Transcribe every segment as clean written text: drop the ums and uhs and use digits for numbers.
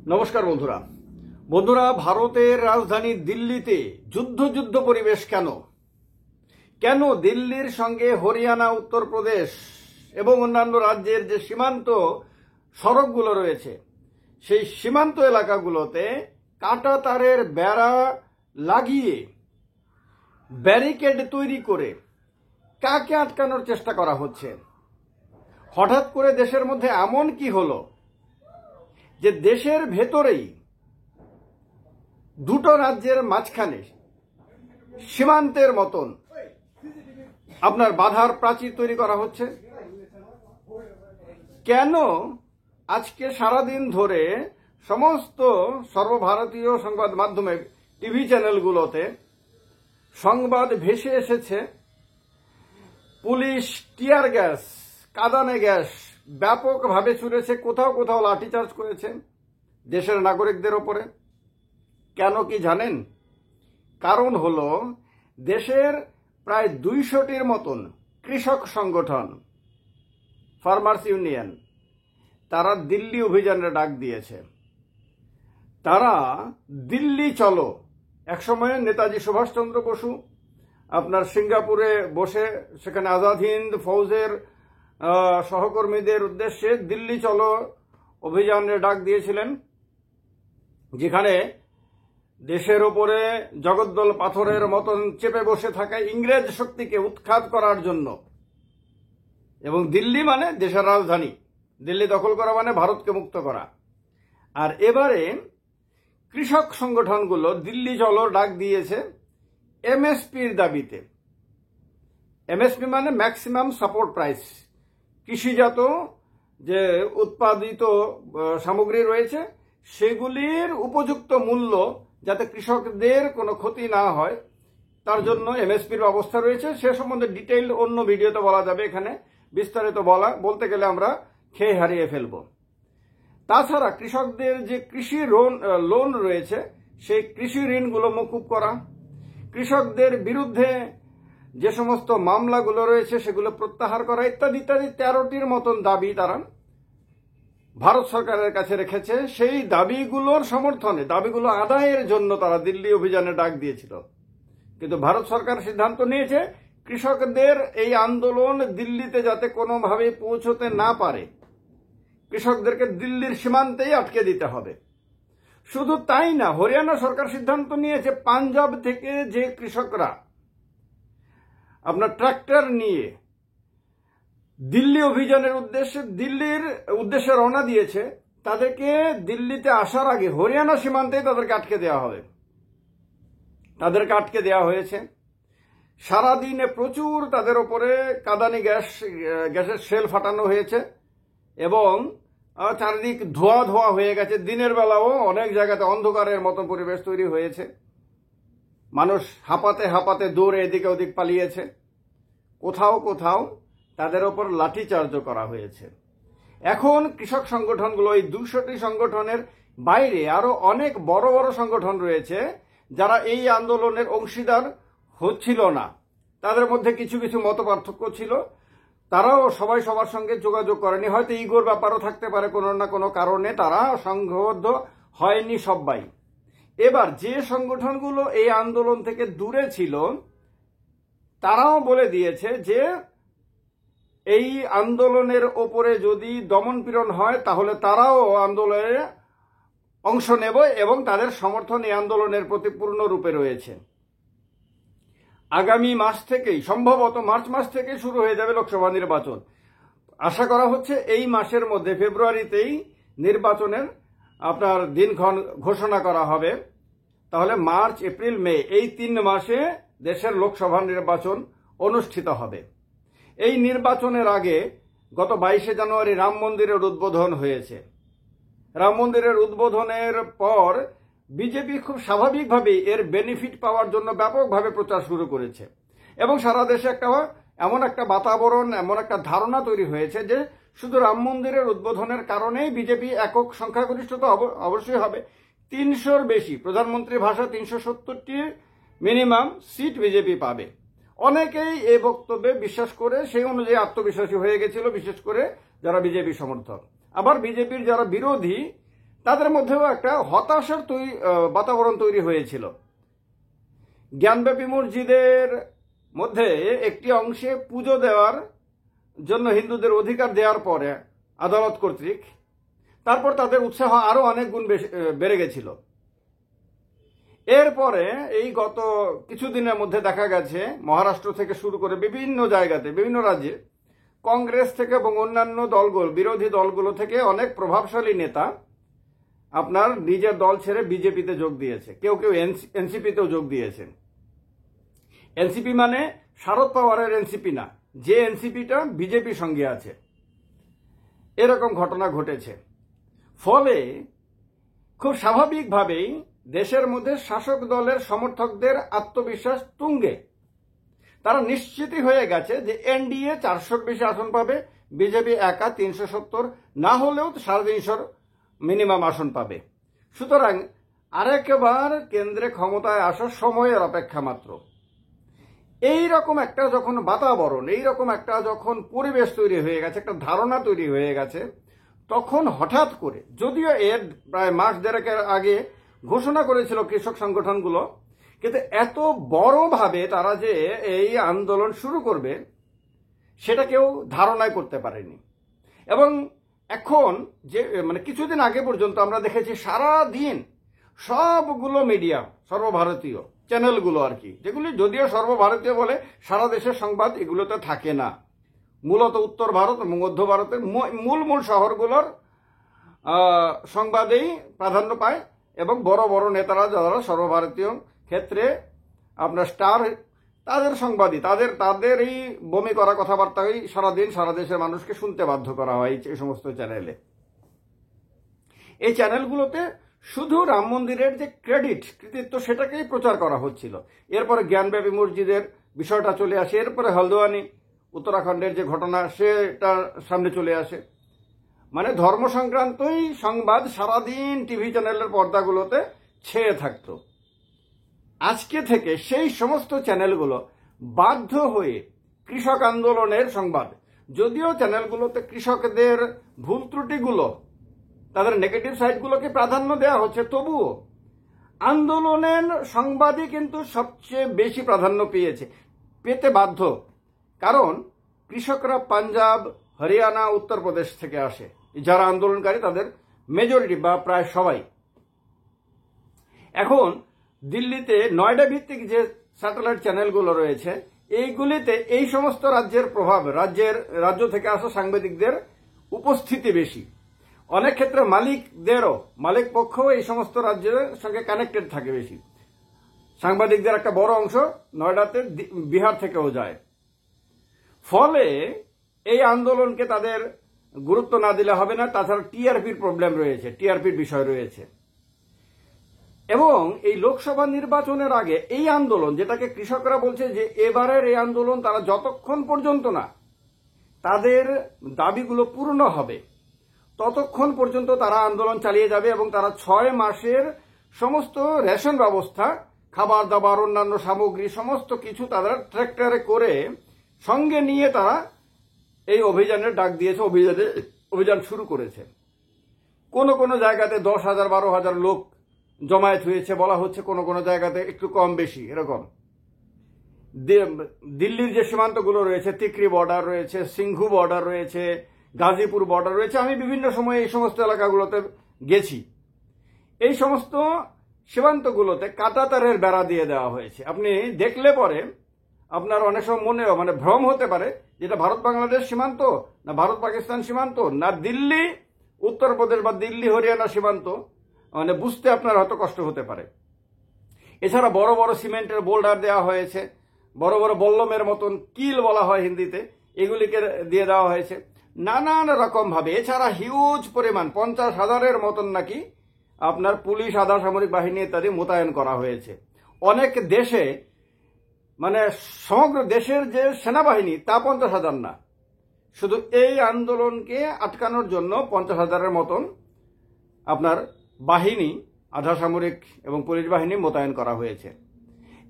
নমস্কার বন্ধুরা। ভারতের রাজধানী দিল্লিতে যুদ্ধ পরিবেশ কেন? কেন দিল্লির সঙ্গে হরিয়ানা, উত্তরপ্রদেশ এবং অন্যান্য রাজ্যের যে সীমান্ত সড়কগুলো রয়েছে সেই সীমান্ত এলাকাগুলোতে কাঁটা তারের বেড়া লাগিয়ে ব্যারিকেড তৈরি করে কাকে আটকানোর চেষ্টা করা হচ্ছে? হঠাৎ করে দেশের মধ্যে এমন কি হলো যে দেশের ভেতরেই দুটো রাজ্যের মাঝখানে সীমান্তের মতন আপনার বাধার প্রাচীর তৈরি করা হচ্ছে? কেন আজকে সারাদিন ধরে সমস্ত সর্বভারতীয় সংবাদ মাধ্যমে, টিভি চ্যানেলগুলোতে সংবাদ ভেসে এসেছে পুলিশ টিয়ার গ্যাস, কাঁদানে গ্যাস ব্যাপকভাবে ছুড়েছে, কোথাও কোথাও লাঠিচার্জ করেছে দেশের নাগরিকদের ওপরে? কেন কি জানেন? কারণ হলো দেশের প্রায় 200টির মতন কৃষক সংগঠন, ফার্মার্স ইউনিয়ন, তারা দিল্লি অভিযানের ডাক দিয়েছে। তারা দিল্লি চলো, একসময় নেতাজি সুভাষচন্দ্র বসু আপনার সিঙ্গাপুরে বসে সেখানে আজাদ হিন্দ ফৌজের সহকর্মীদের উদ্দেশ্যে দিল্লি চলো অভিযানের ডাক দিয়েছিলেন, যেখানে দেশের ওপরে জগদ্দল পাথরের মতন চেপে বসে থাকা ইংরেজ শক্তিকে উৎখাত করার জন্য। এবং দিল্লি মানে দেশের রাজধানী, দিল্লি দখল করা মানে ভারতকে মুক্ত করা। আর এবারে কৃষক সংগঠনগুলো দিল্লি চলো ডাক দিয়েছে এমএসপির দাবিতে। এমএসপি মানে ম্যাক্সিমাম সাপোর্ট প্রাইস, কৃষিজাত যে উৎপাদিত সামগ্রী রয়েছে সেগুলির উপযুক্ত মূল্য যাতে কৃষকদের কোনো ক্ষতি না হয় তার জন্য এমএসপির ব্যবস্থা রয়েছে। সে সম্বন্ধে ডিটেইল অন্য ভিডিওতে বলা যাবে, এখানে বিস্তারিত বলতে গেলে আমরা খেয়ে হারিয়ে ফেলব। তাছাড়া কৃষকদের যে কৃষি লোন রয়েছে সেই কৃষি ঋণগুলো মকুব করা, কৃষকদের বিরুদ্ধে যে সমস্ত মামলাগুলো রয়েছে সেগুলো প্রত্যাহার করা, ইত্যাদি ইত্যাদি 13টির মতন দাবি তারা ভারত সরকারের কাছে রেখেছে। সেই দাবিগুলোর সমর্থনে, দাবিগুলো আদায়ের জন্য তারা দিল্লি অভিযানে ডাক দিয়েছিল। কিন্তু ভারত সরকার সিদ্ধান্ত নিয়েছে কৃষকদের এই আন্দোলন দিল্লিতে যাতে কোনোভাবে পৌঁছতে না পারে, কৃষকদেরকে দিল্লির সীমান্তেই আটকে দিতে হবে। শুধু তাই না, হরিয়ানা সরকার সিদ্ধান্ত নিয়েছে পাঞ্জাব থেকে যে কৃষকরা আপনার ট্রাক্টর নিয়ে দিল্লি অভিযানের উদ্দেশ্যে রওনা দিয়েছে, তাদেরকে দিল্লিতে আসার আগে হরিয়ানা সীমান্তেই তাদেরকে আটকে দেওয়া হবে। তাদেরকে আটকে দেওয়া হয়েছে। সারাদিনে প্রচুর তাদের ওপরে কাঁদানি গ্যাসের শেল ফাটানো হয়েছে এবং চারিদিক ধোয়া হয়ে গেছে। দিনের বেলাও অনেক জায়গাতে অন্ধকারের মতো পরিবেশ তৈরি হয়েছে। মানুষ হাঁপাতে হাঁপাতে দৌড়ে এদিকে ওদিক পালিয়েছে। কোথাও কোথাও তাদের ওপর লাঠিচার্জও করা হয়েছে। এখন কৃষক সংগঠনগুলো, এই 200টি সংগঠনের বাইরে আরো অনেক বড় বড় সংগঠন রয়েছে যারা এই আন্দোলনের অংশীদার হচ্ছিল না। তাদের মধ্যে কিছু কিছু মত পার্থক্য ছিল, তারাও সবাই সবার সঙ্গে যোগাযোগ করেনি। হয়তো ইগোর ব্যাপারও থাকতে পারে, কোনো না কোনো কারণে তারা সংঘবদ্ধ হয়নি সবাই। এবার যে সংগঠনগুলো এই আন্দোলন থেকে দূরে ছিল তারাও বলে দিয়েছে যে এই আন্দোলনের ওপরে যদি দমনপীড়ন হয় তাহলে তারাও আন্দোলনে অংশ নেব এবং তাদের সমর্থন এই আন্দোলনের প্রতি পূর্ণরূপে রয়েছে। আগামী মাস থেকেই, সম্ভবত মার্চ মাস থেকে শুরু হয়ে যাবে লোকসভা নির্বাচন। আশা করা হচ্ছে এই মাসের মধ্যে, ফেব্রুয়ারিতেই নির্বাচনের আপনার দিনক্ষণ ঘোষণা করা হবে। তাহলে মার্চ, এপ্রিল, মে এই 3 মাসে দেশের লোকসভা নির্বাচন অনুষ্ঠিত হবে। এই নির্বাচনের আগে গত 22শে জানুয়ারি রাম মন্দিরের উদ্বোধন হয়েছে। রাম মন্দিরের উদ্বোধনের পর বিজেপি খুব স্বাভাবিকভাবেই এর বেনিফিট পাওয়ার জন্য ব্যাপকভাবে প্রচার শুরু করেছে এবং সারা দেশে এমন একটা বাতাবরণ, এমন একটা ধারণা তৈরি হয়েছে যে শুধু রাম মন্দিরের উদ্বোধনের কারণেই বিজেপি একক সংখ্যাগরিষ্ঠতা অবশ্যই হবে। 300-র বেশি, প্রধানমন্ত্রীর ভাষা 370টি মিনিমাম সিট বিজেপি পাবে। অনেকেই এই বক্তব্যে বিশ্বাস করে সেই অনুযায়ী আত্মবিশ্বাসী হয়ে গেছিল, বিশেষ করে যারা বিজেপি সমর্থক। আবার বিজেপির যারা বিরোধী তাদের মধ্যেও একটা হতাশার বাতাবরণ তৈরি হয়েছিল। জ্ঞানব্যাপী মসজিদের মধ্যে একটি অংশে পুজো দেওয়ার জন্য হিন্দুদের অধিকার দেওয়ার পরে আদালত কর্তৃক তারপর তাদের উৎসাহ আরো অনেক গুণ বেড়ে গেছিল। এরপরে এই গত কিছুদিনের মধ্যে দেখা গেছে মহারাষ্ট্র থেকে শুরু করে বিভিন্ন জায়গাতে, বিভিন্ন রাজ্যে কংগ্রেস থেকে এবং অন্যান্য দলগুলো, বিরোধী দলগুলো থেকে অনেক প্রভাবশালী নেতা আপনার নিজের দল ছেড়ে বিজেপিতে যোগ দিয়েছে, কেউ কেউ এনসিপিতেও যোগ দিয়েছেন। এনসিপি মানে শারদ পাওয়ারের এনসিপি না, যে এনসিপিটা বিজেপির সঙ্গে আছে। এরকম ঘটনা ঘটেছে। ফলে খুব স্বাভাবিকভাবেই দেশের মধ্যে শাসক দলের সমর্থকদের আত্মবিশ্বাস তুঙ্গে। তারা নিশ্চিতই হয়ে গেছে যে এনডিএ 400-র বেশি আসন পাবে, বিজেপি একা 370, না হলেও 350 মিনিমাম আসন পাবে। সুতরাং আরেকবার কেন্দ্রে ক্ষমতায় আসার সময়ের অপেক্ষা মাত্র। এইরকম একটা যখন বাতাবরণ, এইরকম একটা যখন পরিবেশ তৈরি হয়ে গেছে, একটা ধারণা তৈরি হয়ে গেছে, তখন হঠাৎ করে, যদিও এর প্রায় মাস দেড়েকের আগে ঘোষণা করেছিল কৃষক সংগঠনগুলো, কিন্তু এত বড়ভাবে তারা যে এই আন্দোলন শুরু করবে সেটা কেউ ধারণাই করতে পারেনি। এবং এখন যে কিছুদিন আগে পর্যন্ত আমরা দেখেছি সারা দিন সবগুলো মিডিয়া, সর্বভারতীয় চ্যানেলগুলো আর কি, যেগুলি যদিও সর্বভারতীয় বলে সারা দেশের সংবাদ এগুলোতে থাকে না, মূলত উত্তর ভারত এবং মধ্য ভারতের মূল শহরগুলোর সংবাদেই প্রাধান্য পায়। এবং বড় বড় নেতারা যারা সর্বভারতীয় ক্ষেত্রে আপনার স্টার, তাদের সংবাদই, তাদের এই বমি করা কথাবার্তাই সারাদিন সারা দেশের মানুষকে শুনতে বাধ্য করা হয় এই সমস্ত চ্যানেলে। এই চ্যানেলগুলোতে শুধু রাম মন্দিরের যে কৃতিত্ব সেটাকেই প্রচার করা হচ্ছিল। এরপরে জ্ঞানব্যাপী মসজিদের বিষয়টা চলে আসে, এরপরে হলদোয়ানি উত্তরাখণ্ডের যে ঘটনা সেটা সামনে চলে আসে। মানে ধর্ম সংক্রান্তই সংবাদ সারাদিন টিভি চ্যানেলের পর্দাগুলোতে ছেয়ে থাকত। আজকে থেকে সেই সমস্ত চ্যানেলগুলো বাধ্য হয়ে কৃষক আন্দোলনের সংবাদ, যদিও চ্যানেলগুলোতে কৃষকদের ভুল ত্রুটিগুলো, তাদের নেগেটিভ সাইডগুলোকে প্রাধান্য দেওয়া হচ্ছে, তবুও আন্দোলনের সংবাদই কিন্তু সবচেয়ে বেশি প্রাধান্য পেতে বাধ্য। কারণ কৃষকরা পাঞ্জাব, হরিয়ানা, উত্তরপ্রদেশ থেকে আসে, যারা আন্দোলনকারী তাদের মেজরিটি বা প্রায় সবাই। এখন দিল্লিতে নয়ডা ভিত্তিক যে স্যাটেলাইট চ্যানেলগুলো রয়েছে, এইগুলিতে এই সমস্ত রাজ্যের প্রভাব, রাজ্য থেকে আসা সাংবাদিকদের উপস্থিতি বেশি। অনেক ক্ষেত্রে মালিক পক্ষও এই সমস্ত রাজ্যের সঙ্গে কানেক্টেড থাকে বেশি। সাংবাদিকদের একটা বড় অংশ নয়ডাতে বিহার থেকেও যায়। ফলে এই আন্দোলনকে তাদের গুরুত্ব না দিলে হবে না। তাছাড়া টিআরপির প্রবলেম রয়েছে, টিআরপির বিষয় রয়েছে। এবং এই লোকসভা নির্বাচনের আগে এই আন্দোলন, যেটাকে কৃষকরা বলছে যে এবারের এই আন্দোলন, তারা যতক্ষণ পর্যন্ত না তাদের দাবিগুলো পূর্ণ হবে ততক্ষণ পর্যন্ত তারা আন্দোলন চালিয়ে যাবে। এবং তারা 6 মাসের সমস্ত রেশন ব্যবস্থা, খাবার দাবার, অন্যান্য সামগ্রী সমস্ত কিছু তারা ট্র্যাক্টরে করে সঙ্গে নিয়ে তারা এই অভিযানের ডাক দিয়েছে, অভিযান শুরু করেছে। কোনো জায়গাতে 10,000 12,000 লোক জমায়েত হয়েছে বলা হচ্ছে, কোনো জায়গাতে একটু কম বেশি এরকম। দিল্লির যে সীমান্তগুলো রয়েছে, তিকরি বর্ডার রয়েছে, সিংঘু বর্ডার রয়েছে, গাজীপুর বর্ডার রয়েছে, আমি বিভিন্ন সময় এই সমস্ত এলাকাগুলোতে গেছি। এই সমস্ত সীমান্তগুলোতে কাঁটাতারের বেড়া দিয়ে দেওয়া হয়েছে। আপনি দেখলে পরে আপনার অনেক সময় ভ্রম হতে পারে যেটা ভারত বাংলাদেশ সীমান্ত, না ভারত পাকিস্তান সীমান্ত, না দিল্লি উত্তরপ্রদেশ বা দিল্লি হরিয়ানা সীমান্ত, বুঝতে আপনার হয়তো কষ্ট হতে পারে। এছাড়া বড় বড় সিমেন্টের বোল্ডার দেওয়া হয়েছে, বড় বড় বল্লমের মতন কিল বলা হয় হিন্দিতে, এগুলিকে দিয়ে দেওয়া হয়েছে নানান রকম ভাবে। এছাড়া হিউজ পরিমাণ 50,000-এর মতন নাকি আপনার পুলিশ, আধা সামরিক বাহিনী ইত্যাদি মোতায়েন করা হয়েছে। অনেক দেশে সমগ্র দেশের যে সেনাবাহিনী তা 50,000 না, শুধু এই আন্দোলনকে আটকানোর জন্য 50,000-এর মতন আপনার বাহিনী, আধা সামরিক এবং পুলিশ বাহিনী মোতায়েন করা হয়েছে।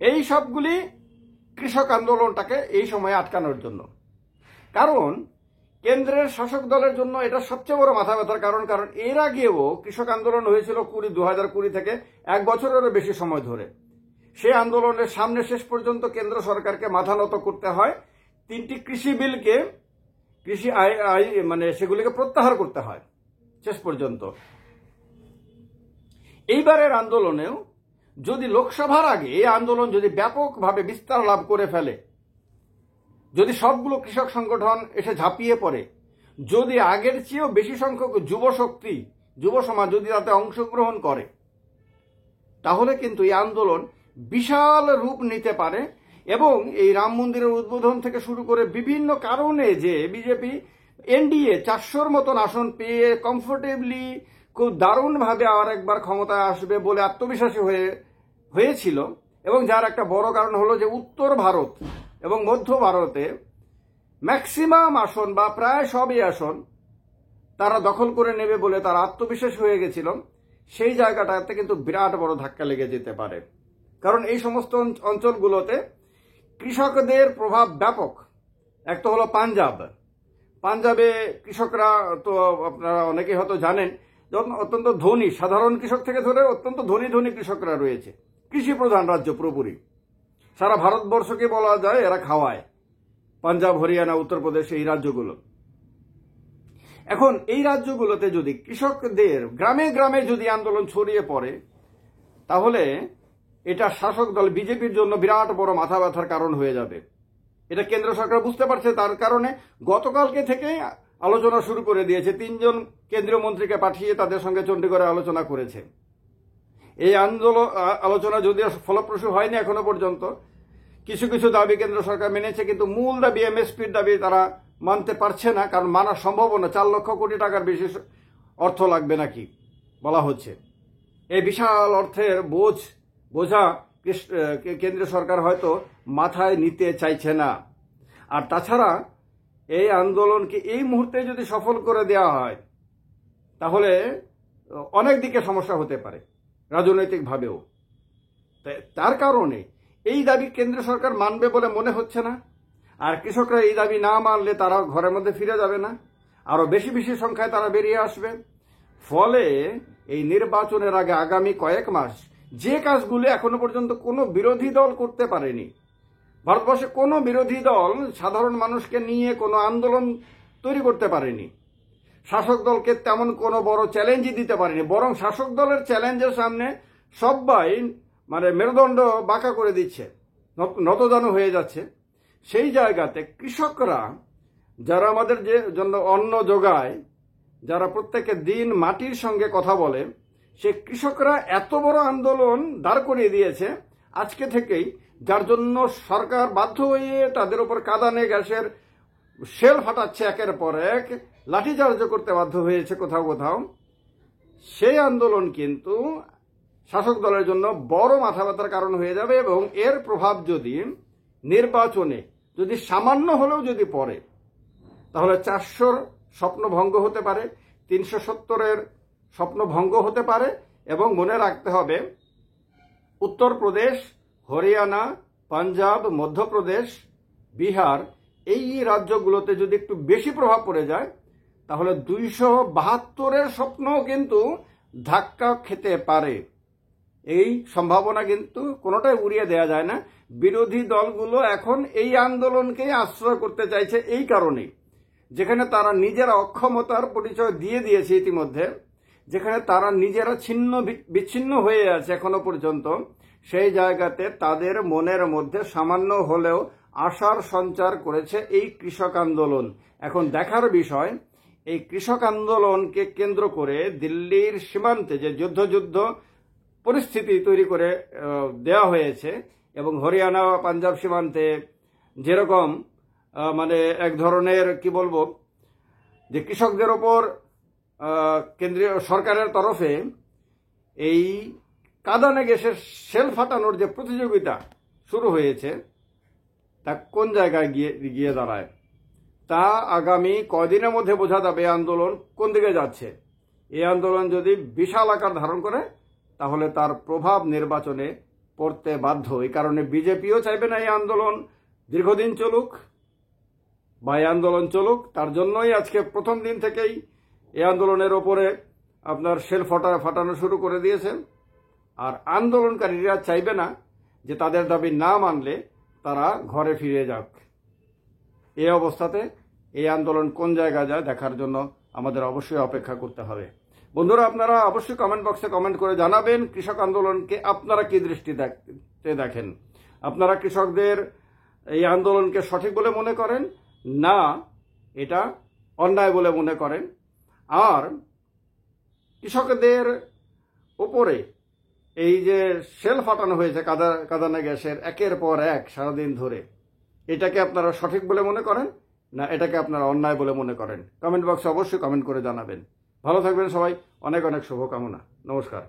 এই সবগুলি কৃষক আন্দোলনটাকে এই সময়ে আটকানোর জন্য। কারণ কেন্দ্রের শাসক দলের জন্য এটা সবচেয়ে বড় মাথা ব্যথার কারণ। কারণ এর আগেও কৃষক আন্দোলন হয়েছিল 2020 থেকে 1 বছরেরও বেশি সময় ধরে। সেই আন্দোলনের সামনে শেষ পর্যন্ত কেন্দ্র সরকারকে মাথা নত করতে হয়। 3টি কৃষি বিলকে সেগুলিকে প্রত্যাহার করতে হয় শেষ পর্যন্ত। এইবারের আন্দোলনেও যদি লোকসভার আগে এই আন্দোলন যদি ব্যাপকভাবে বিস্তার লাভ করে ফেলে, যদি সবগুলো কৃষক সংগঠন এসে ঝাঁপিয়ে পড়ে, যদি আগের চেয়েও বেশি সংখ্যক যুব সমাজ যদি তাতে অংশগ্রহণ করে, তাহলে কিন্তু এই আন্দোলন বিশাল রূপ নিতে পারে। এবং এই রাম মন্দিরের উদ্বোধন থেকে শুরু করে বিভিন্ন কারণে যে বিজেপি এনডিএ 400-র মতন আসন পেয়ে কমফোর্টেবলি খুব দারুণভাবে আর একবার ক্ষমতায় আসবে বলে আত্মবিশ্বাসী হয়েছিল, এবং যার একটা বড় কারণ হলো যে উত্তর ভারত এবং মধ্য ভারতে ম্যাক্সিমাম আসন বা প্রায় সবই আসন তারা দখল করে নেবে বলে তারা আত্মবিশ্বাস হয়ে গেছিল। সেই জায়গাটাতে কিন্তু বিরাট বড় ধাক্কা লেগে যেতে পারে। কারণ এই সমস্ত অঞ্চলগুলোতে কৃষকদের প্রভাব ব্যাপক। এক তো হলো পাঞ্জাবে কৃষকরা তো আপনারা অনেকেই হয়তো জানেন, অত্যন্ত ধনী, সাধারণ কৃষক থেকে ধরে অত্যন্ত ধনী কৃষকরা রয়েছে। কৃষি প্রধান রাজ্য পুরোপুরি, সারা ভারতবর্ষকে বলা যায় এরা খাওয়ায়, পাঞ্জাব, হরিয়ানা, উত্তরপ্রদেশ, এই রাজ্যগুলো। এখন এই রাজ্যগুলোতে যদি কৃষকদের গ্রামে গ্রামে যদি আন্দোলন ছড়িয়ে পড়ে, তাহলে এটা শাসক দল বিজেপির জন্য বিরাট বড় মাথা ব্যথার কারণ হয়ে যাবে। এটা কেন্দ্র সরকার বুঝতে পারছে, তার কারণে গতকালকে থেকেই আলোচনা শুরু করে দিয়েছে। 3 জন কেন্দ্রীয় মন্ত্রীকে পাঠিয়ে তাদের সঙ্গে চণ্ডীগড়ে আলোচনা করেছে। এই আলোচনা যদিও ফলপ্রসূ হয়নি এখনো পর্যন্ত, কিছু কিছু দাবি কেন্দ্র সরকার মেনেছে, কিন্তু মূল দাবি এমএসপির দাবি তারা মানতে পারছে না। কারণ মানা সম্ভব না, 4 লক্ষ কোটি টাকার বেশি অর্থ লাগবে নাকি বলা হচ্ছে। এই বিশাল অর্থের বোঝা কেন্দ্রীয় সরকার হয়তো মাথায় নিতে চাইছে না। আর তাছাড়া এই আন্দোলনকে এই মুহূর্তে যদি সফল করে দেওয়া হয়, তাহলে অনেক দিকে সমস্যা হতে পারে রাজনৈতিকভাবেও। তার কারণে এই দাবি কেন্দ্র সরকার মানবে বলে মনে হচ্ছে না। আর কৃষকরা এই দাবি না মানলে তারা ঘরের মধ্যে ফিরে যাবে না, আরো বেশি সংখ্যায় তারা বেরিয়ে আসবে। ফলে এই নির্বাচনের আগে আগামী কয়েক মাস যে কাজগুলো এখনো পর্যন্ত কোনো বিরোধী দল করতে পারেনি, ভারতবর্ষে কোনো বিরোধী দল সাধারণ মানুষকে নিয়ে কোনো আন্দোলন তৈরি করতে পারেনি, শাসক দলকে তেমন কোনো বড় চ্যালেঞ্জই দিতে পারেনি, বরং শাসক দলের চ্যালেঞ্জের সামনে সবাই মেরুদণ্ড বাঁকা করে দিচ্ছে, নতজানু হয়ে যাচ্ছে। সেই জায়গাতে কৃষকরা, যারা আমাদের জন্য অন্ন যোগায়, যারা প্রত্যেকের দিন মাটির সঙ্গে কথা বলে, সে কৃষকরা এত বড় আন্দোলন দাঁড় করিয়ে দিয়েছে আজকে থেকেই, যার জন্য সরকার বাধ্য হয়ে তাদের উপর কাঁদানে গ্যাসের শেল ফাটাচ্ছে, একের পর এক লাঠিচার্জ করতে বাধ্য হয়েছে কোথাও। সেই আন্দোলন কিন্তু শাসক দলের জন্য বড় মাথা ব্যথার কারণ হয়ে যাবে। এবং এর প্রভাব যদি নির্বাচনে যদি সামান্য হলেও যদি পড়ে, তাহলে 400-র স্বপ্ন ভঙ্গ হতে পারে, 370-এর স্বপ্ন ভঙ্গ হতে পারে। এবং মনে রাখতে হবে, উত্তরপ্রদেশ, হরিয়ানা, পাঞ্জাব, মধ্যপ্রদেশ, বিহার, এই রাজ্যগুলোতে যদি একটু বেশি প্রভাব পড়ে যায়, তাহলে 272-এর স্বপ্নও কিন্তু ধাক্কা খেতে পারে। এই সম্ভাবনা কিন্তু কোনোটাই উড়িয়ে দেওয়া যায় না। বিরোধী দলগুলো এখন এই আন্দোলনকেই আশ্রয় করতে চাইছে এই কারণে, যেখানে তারা নিজেরা অক্ষমতার পরিচয় দিয়ে দিয়েছে ইতিমধ্যে, যেখানে তারা নিজেরা বিচ্ছিন্ন হয়ে আছে এখনো পর্যন্ত, সেই জায়গাতে তাদের মনের মধ্যে সামান্য হলেও আশার সঞ্চার করেছে এই কৃষক আন্দোলন। এখন দেখার বিষয়, এই কৃষক আন্দোলনকে কেন্দ্র করে দিল্লির সীমান্তে যে যুদ্ধ পরিস্থিতি তৈরি করে দেওয়া হয়েছে, এবং হরিয়ানা পাঞ্জাব সীমান্তে যেরকম এক ধরনের কি বলবো, যে কৃষকদের ওপর কেন্দ্রীয় সরকারের তরফে এই কাঁদানে গ্যাসের শেল ফাটানোর যে প্রতিযোগিতা শুরু হয়েছে, তা কোন জায়গায় গিয়ে দাঁড়ায়, তা আগামী কয়দিনের মধ্যে বোঝা যাবে আন্দোলন কোন দিকে যাচ্ছে। এই আন্দোলন যদি বিশাল আকার ধারণ করে, তাহলে তার প্রভাব নির্বাচনে পড়তে বাধ্য। এই কারণে বিজেপিও চাইবে না এই আন্দোলন দীর্ঘদিন চলুক, বা এই আন্দোলন চলুক। তার জন্যই আজকে প্রথম দিন থেকেই এই আন্দোলনের ওপরে আপনার শেল ফাটানো শুরু করে দিয়েছেন। আর আন্দোলনকারীরা চাইবে না যে তাদের দাবি না মানলে তারা ঘরে ফিরে যাক। এই অবস্থাতে এই আন্দোলন কোন জায়গায় যায় দেখার জন্য আমাদের অবশ্যই অপেক্ষা করতে হবে। বন্ধুরা, আপনারা অবশ্যই কমেন্ট বক্সে কমেন্ট করে জানাবেন কৃষক আন্দোলনকে আপনারা কি দৃষ্টিতে দেখেন। আপনারা কৃষকদের এই আন্দোলনকে সঠিক বলে মনে করেন, না এটা অন্যায় বলে মনে করেন? আর কৃষকদের ওপরে এই যে শেল ফাটানো হয়েছে কাঁদানে গ্যাসের একের পর এক সারাদিন ধরে, এটাকে আপনারা সঠিক বলে মনে করেন, না এটাকে আপনারা অন্যায় বলে মনে করেন? কমেন্ট বক্সে অবশ্যই কমেন্ট করে জানাবেন। ভালো থাকবেন সবাই, অনেক অনেক শুভকামনা। নমস্কার।